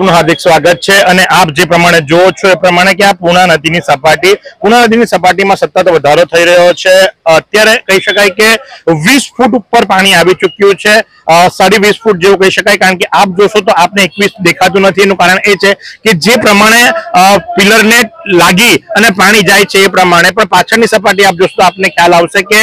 આપનું હાર્દિક સ્વાગત છે અને આપ જે પ્રમાણે જોવો છો એ પ્રમાણે કે આ પૂર્ણા નદીની સપાટીમાં સતત વધારો થઈ રહ્યો છે। અત્યારે કહી શકાય કે 20 ફૂટ ઉપર પાણી આવી ચૂક્યું છે, 20.5 ફૂટ જેવું કહી શકાય, કારણ કે આપ જોશો તો આપને 21 દેખાતું નથી। એનું કારણ એ છે કે જે પ્રમાણે પિલરને લાગી અને પાણી જાય છે એ પ્રમાણે, પણ પાછળની સપાટી આપ જોશો તો આપને ખ્યાલ આવશે કે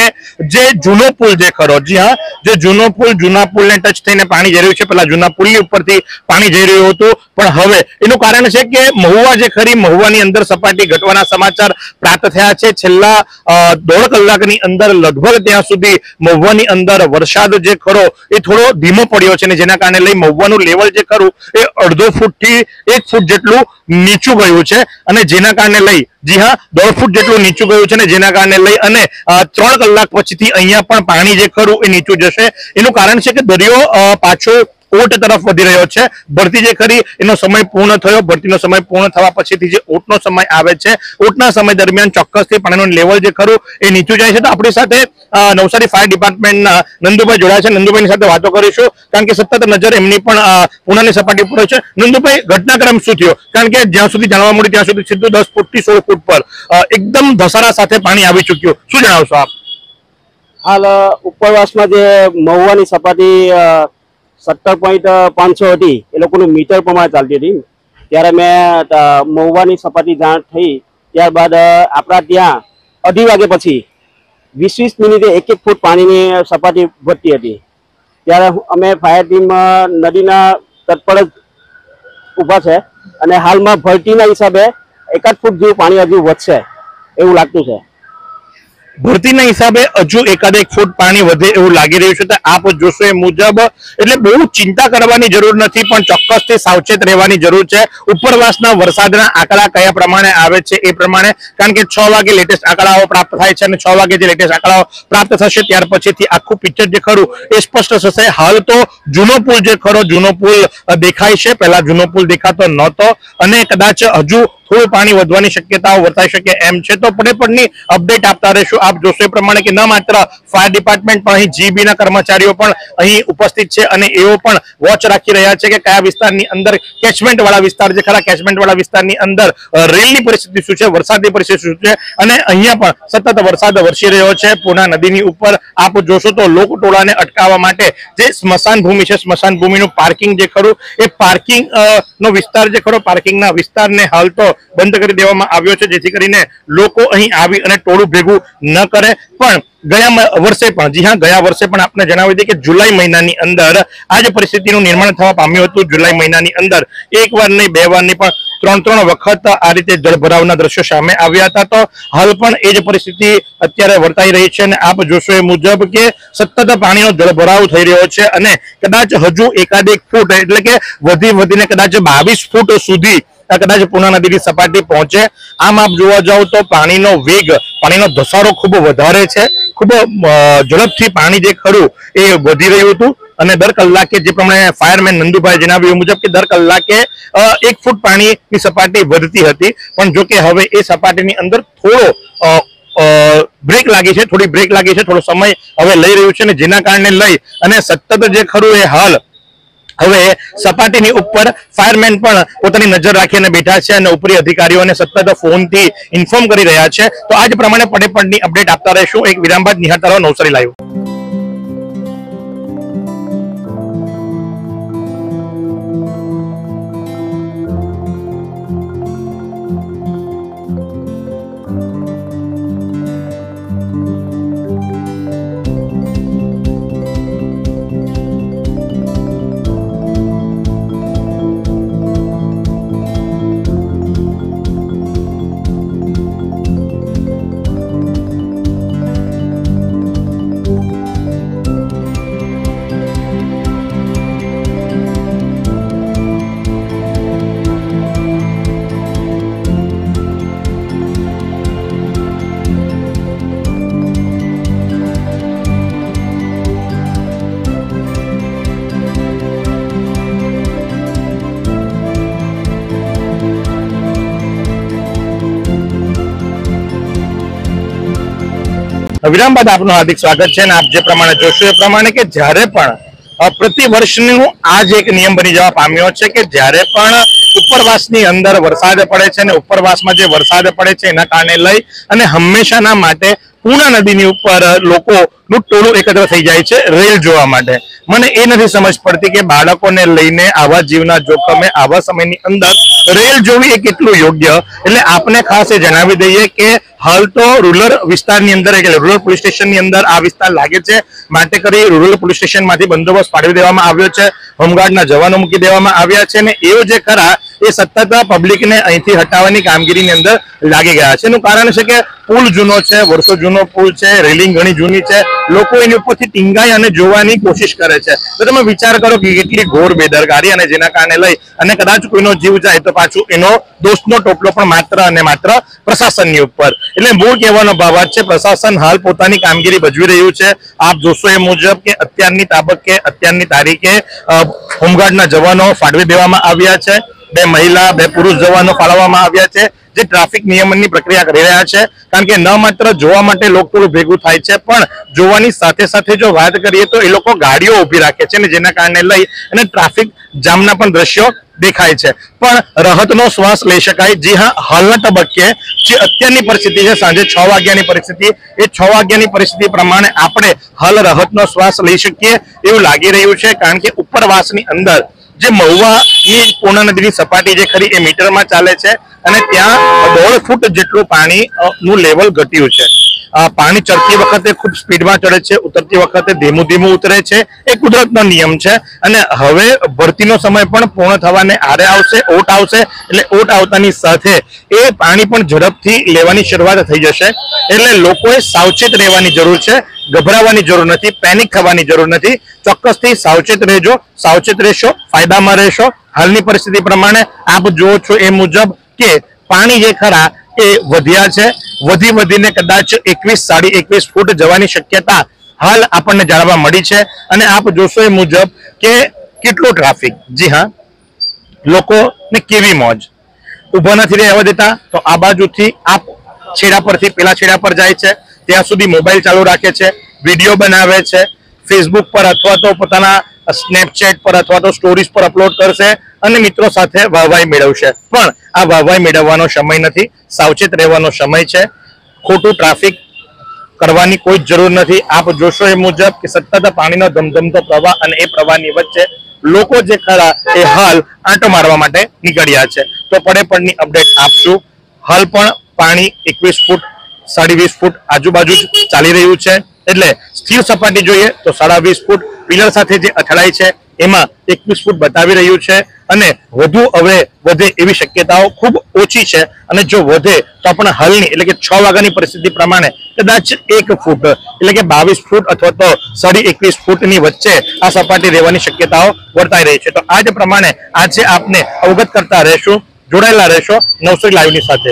જે જૂનો પુલ જે ખરો, જી હા, જે જૂનો પુલ, જૂના પુલને ટચ થઈને પાણી જઈ રહ્યું છે। પેલા જૂના પુલની ઉપરથી પાણી જઈ રહ્યું હતું, પણ હવે એનું કારણ છે કે મહુવા જે ખરી, મહુવાની અંદર સપાટી ઘટવાના સમાચાર પ્રાપ્ત થયા છે। છેલ્લા 1.5 કલાકની અંદર લગભગ ત્યાં સુધી મહુવાની અંદર વરસાદ જે ખરો એ થોડો ધીમો પડ્યો છે, અને જેના કારણે લઈ મહુવાનું લેવલ જે ખરું એ 1.5 ફૂટથી 1 ફૂટ જેટલું નીચું ગયું છે, અને જેના કારણે લઈ, જી હા, 1.5 ફૂટ જેટલું નીચું ગયું છે, અને જેના કારણે લઈ અને 3 કલાક પછીથી અહીંયા પણ પાણી જે ખરું એ નીચું જશે। એનું કારણ છે કે દરિયો પાછો ઓટ તરફ વધી રહ્યો છે। ભરતી જે ખરી એનો સમય પૂર્ણ થયો, ભરતીનો સમય પૂર્ણ થવા પછીથી જે ઓટનો સમય આવે છે, ઓટના સમય દરમિયાન ચોક્કસથી પાણીનું લેવલ જે ખરું એ નીચું જાય છે। તો આપણી સાથે નવસારી ફાયર ડિપાર્ટમેન્ટના નંદુભાઈ જોડાયા છે, નંદુભાઈની સાથે વાતો કરીશું, કારણ કે સતત નજર એમની પણ પૂર્ણાની સપાટી ઉપર છે। નંદુભાઈ, ઘટનાક્રમ શું થયો? કારણ કે જ્યાં સુધી જાણવા મળ્યું ત્યાં સુધી સીધું 10 ફૂટથી 16 ફૂટ પર એકદમ ધસારા સાથે પાણી આવી ચૂક્યું, શું જણાવશો આપ? હાલ ઉપરવાસમાં જે મહુવાની સપાટી 17.500 હતી, એ લોકોનું મીટર પ્રમાણે ચાલતી હતી, ત્યારે મેં મહુવાની સપાટી જાણ થઈ ત્યારબાદ આપણા ત્યાં 2:30 વાગે પછી 20 મિનિટે 1-1 ફૂટ પાણીની સપાટી વધતી હતી। ત્યારે અમે ફાયર ટીમ નદીના તટ પર જ ઊભા છે, અને હાલમાં ભરતીના હિસાબે 1 ફૂટ જેવું પાણી હજુ વધશે એવું લાગતું છે। ભરતીના હિસાબે હજુ 1 ફૂટ પાણી વધે એવું લાગી રહ્યું છે। તો આપ જોશો એ મુજબ, એટલે બહુ ચિંતા કરવાની જરૂર નથી, પણ ચોક્કસથી સાવચેત રહેવાની જરૂર છે। ઉપરવાસના વરસાદના આંકડા કયા પ્રમાણે આવે છે એ પ્રમાણે, કારણ કે 6 વાગે લેટેસ્ટ આંકડાઓ પ્રાપ્ત થાય છે, અને 6 વાગે જે લેટેસ્ટ આંકડાઓ પ્રાપ્ત થશે ત્યાર પછીથી આખું પિક્ચર જે ખરું એ સ્પષ્ટ થશે। હાલ તો જૂનો પુલ જે ખરો, જૂનો પુલ દેખાય છે, પહેલા જૂનો પુલ દેખાતો નહોતો, અને કદાચ હજુ થોડું પાણી વધવાની શક્યતાઓ વર્તાઈ શકે એમ છે। તો પડેપડની અપડેટ આપતા રહીશું। આપ જોશો એ પ્રમાણે કે ન માત્ર ફાયર ડિપાર્ટમેન્ટ પણ અહીં જીબીના કર્મચારીઓ પણ અહીં ઉપસ્થિત છે, અને એઓ પણ વોચ રાખી રહ્યા છે કે કયા વિસ્તારની અંદર કેચમેન્ટ વાળા વિસ્તાર જે ખરા, કેચમેન્ટ વાળા વિસ્તારની અંદર રેલની પરિસ્થિતિ શું છે, વરસાદની પરિસ્થિતિ શું છે, અને અહીંયા પણ સતત વરસાદ વરસી રહ્યો છે પૂર્ણા નદીની ઉપર। આપ જોશો તો લોકટોળાને અટકાવવા માટે જે સ્મશાન ભૂમિ છે, સ્મશાન ભૂમિનું પાર્કિંગ જે ખરું એ પાર્કિંગ નો વિસ્તાર જે ખરો, પાર્કિંગના વિસ્તારને હાલ તો બંધ કરી દેવામાં આવ્યો છે, જેથી કરીને લોકો અહીં આવી અને ટોળું ભેગું ન કરે। પણ ગયા વર્ષે પણ, જી હા, ગયા વર્ષે પણ આપને જણાવી દઈએ કે જુલાઈ મહિનાની અંદર આ જ પરિસ્થિતિનું નિર્માણ થવા પામ્યું હતું। જુલાઈ મહિનાની અંદર 1 વાર નહીં, 2 વાર નહીં, પણ 3 વખત આ રીતે જળભરાવના દ્રશ્યો સામે આવ્યા હતા। તો હાલ પણ એ જ પરિસ્થિતિ અત્યારે વર્તાઈ રહી છે, અને આપ જોશો એ મુજબ કે સતત પાણીનો જળભરાવ થઈ રહ્યો છે, અને કદાચ હજુ 1 ફૂટ એટલે કે વધીને કદાચ 22 ફૂટ સુધી કદાચ પૂર્ણા નદીની સપાટી પહોંચે। આમ આપ જોવા જાવ તો પાણીનો વેગ, પાણીનો ધસારો ખૂબ વધારે છે, ખૂબ ઝડપથી પાણી જે ખરું એ વધી રહ્યું હતું, અને દર કલાકે જે પ્રમાણે ફાયરમેન નંદુભાઈ જણાવ્યું મુજબ કે દર કલાકે 1 ફૂટ પાણીની સપાટી વધતી હતી, પણ જો કે હવે એ સપાટીની અંદર થોડો બ્રેક લાગી છે, થોડી બ્રેક લાગી છે, થોડો સમય હવે લઈ રહ્યું છે, અને જેના કારણે લઈ અને સતત જે ખરું એ હાલ હવે સપાટીની ઉપર ફાયરમેન પણ પોતાની નજર રાખીને બેઠા છે, અને ઉપરી અધિકારીઓને સતત ફોનથી ઇન્ફોર્મ કરી રહ્યા છે। તો આજ પ્રમાણે પડેપડની અપડેટ આપતા રહીશું। એક વિરામ બાદ નિહાળતા રહો નવસારી લાઈવ। વિરામ બાદ આપનું હાર્દિક સ્વાગત છે, અને આપ જે પ્રમાણે જોશો એ પ્રમાણે કે જ્યારે પણ પ્રતિ વર્ષનું આ જ એક નિયમ બની જવા પામ્યો છે કે જ્યારે પણ ઉપરવાસની અંદર વરસાદ પડે છે અને ઉપરવાસમાં જે વરસાદ પડે છે એના કારણે લઈ અને હંમેશાના માટે પૂર્ણા નદીની ઉપર લોકોનું ટોળું એકત્ર થઈ જાય છે રેલ જોવા માટે. મને એ નથી સમજ પડતી કે બાળકોને લઈને આવા જીવના જોખમે આવા સમયની અંદર રેલ જોવી એ કેટલું યોગ્ય. એટલે આપને ખાસ એ જણાવી દઈએ કે હાલ તો રૂરલ વિસ્તારની અંદર એટલે રૂરલ પોલીસ સ્ટેશનની અંદર આ વિસ્તાર લાગે છે, માટે કરી રૂરલ પોલીસ સ્ટેશનમાંથી બંદોબસ્ત પાડવી દેવામાં આવ્યો છે, હોમગાર્ડના જવાનો મૂકી દેવામાં આવ્યા છે અને એઓ જે ખરા એ સતત પબ્લિકને અહીંથી હટાવવાની કામગીરીની અંદર લાગી ગયા છે. એનું કારણ છે કે પુલ જૂનો છે, વર્ષો જૂનો પુલ છે, રેલિંગ ઘણી જૂની છે, લોકો એની ઉપરથી ટીંગાઈ અને જોવાની કોશિશ કરે છે. તો તમે વિચાર કરો કે કેટલી ઘોર બેદરકારી અને જેના કારણે લઈ અને કદાચ કોઈનો જીવ જાય તો પાછું એનો દોષનો ટોપલો પણ માત્ર અને માત્ર પ્રશાસનની ઉપર. એટલે મૂળ કહેવાનો ભાવ છે પ્રશાસન હાલ પોતાની કામગીરી ભજવી રહ્યું છે. આપ જોશો એ મુજબ કે અત્યારની તારીખે હોમગાર્ડના જવાનો ફાળવી દેવામાં આવ્યા છે, 2 મહિલા 2 પુરુષ જવાનો ફાળવવામાં આવ્યા છે જે ટ્રાફિક નિયમનની પ્રક્રિયા કરી રહ્યા છે. કારણ કે ન માત્ર જોવા માટે લોકટોળું ભેગું થાય છે પણ જોવાની સાથે સાથે જો વાત કરીએ તો એ લોકો ગાડીઓ ઊભી રાખે છે અને જેના કારણે લઈ અને ટ્રાફિક જામના પણ દ્રશ્યો દેખાય છે. પણ રાહતનો શ્વાસ લઈ શકાય. જી હા, હાલના તબક્કે જે અત્યારની પરિસ્થિતિ છે, સાંજે 6 વાગ્યાની પરિસ્થિતિ, એ 6 વાગ્યાની પરિસ્થિતિ પ્રમાણે આપણે હાલ રાહતનો શ્વાસ લઈ શકીએ એવું લાગી રહ્યું છે. કારણ કે ઉપરવાસની અંદર જે મહુવાની પૂર્ણા નદીની સપાટી જે ખરી એ મીટરમાં ચાલે છે અને ત્યાં 1.5 ફૂટ જેટલું પાણીનું લેવલ ઘટ્યું છે. પાણી ચડતી વખતે ખૂબ સ્પીડમાં ચડે છે, ઉતરતી વખતે ધીમું ધીમું ઉતરે છે. એ કુદરતનો નિયમ છે અને હવે ભરતીનો સમય પણ પૂર્ણ થવાને આરે આવશે, ઓટ આવશે. એટલે ઓટ આવતાની સાથે એ પાણી પણ ઝડપથી લેવાની શરૂઆત થઈ જશે. એટલે લોકોએ સાવચેત રહેવાની જરૂર છે, ગભરાવાની જરૂર નથી, પેનિક થવાની જરૂર નથી. ચોક્કસથી સાવચેત રહેજો, સાવચેત રહેશો ફાયદામાં રહેશો. હાલની પરિસ્થિતિ પ્રમાણે આપ જુઓ છો એ મુજબ કે પાણી જે ખરા એ વધ્યા છે, વધીને કદાચ 21-21.5 ફૂટ જવાની શક્યતા હાલ આપણને જાણવા મળી છે. અને આપ જોશો એ મુજબ કે કેટલો ટ્રાફિક. જી હા, લોકોને કેવી મોજ, ઉભા નથી રહેવા દેતા. તો આ બાજુથી આપ છેડા પરથી પેલા છેડા પર જાય છે, ત્યાં સુધી મોબાઈલ ચાલુ રાખે છે, વિડીયો બનાવે છે, ફેસબુક પર અથવા તો પોતાના સ્નેપચેટ પર અથવા તો સ્ટોરીઝ પર અપલોડ કરશે અને મિત્રો સાથે વાહવાઈ મેળવશે. પણ આ વાહવાઈ મેળવવાનો સમય નથી, સાવચેત રહેવાનો સમય છે. ખોટું ટ્રાફિક કરવાની કોઈ જરૂર નથી. આપ જોશો એ મુજબ કે સતત પાણીનો ધમધમતો પ્રવાહ અને એ પ્રવાહની વચ્ચે લોકો જે ખરા એ હાલ આંટો મારવા માટે નીકળ્યા છે. તો પડે અપડેટ આપશું. હાલ પણ પાણી 21 ફૂટ 20.5 ફૂટ આજુબાજુ જ ચાલી રહ્યું છે. એટલે સ્થિર સપાટી જોઈએ તો 20.5 ફૂટ, પિલર સાથે જે અથડાઈ છે એમાં 21 ફૂટ બતાવી રહ્યું છે અને વધે એવી શક્યતાઓ ખૂબ ઓછી છે. અને જો વધે તો પણ હાલની એટલે કે 6 વાગ્યાની પરિસ્થિતિ પ્રમાણે કદાચ 1 ફૂટ એટલે કે 22 ફૂટ અથવા તો 21.5 ફૂટની વચ્ચે આ સપાટી રહેવાની શક્યતાઓ વર્તાઈ રહી છે. તો આ જ પ્રમાણે આજે આપને અવગત કરતા રહેશું. જોડાયેલા રહેશો નવસારી લાઈવની સાથે.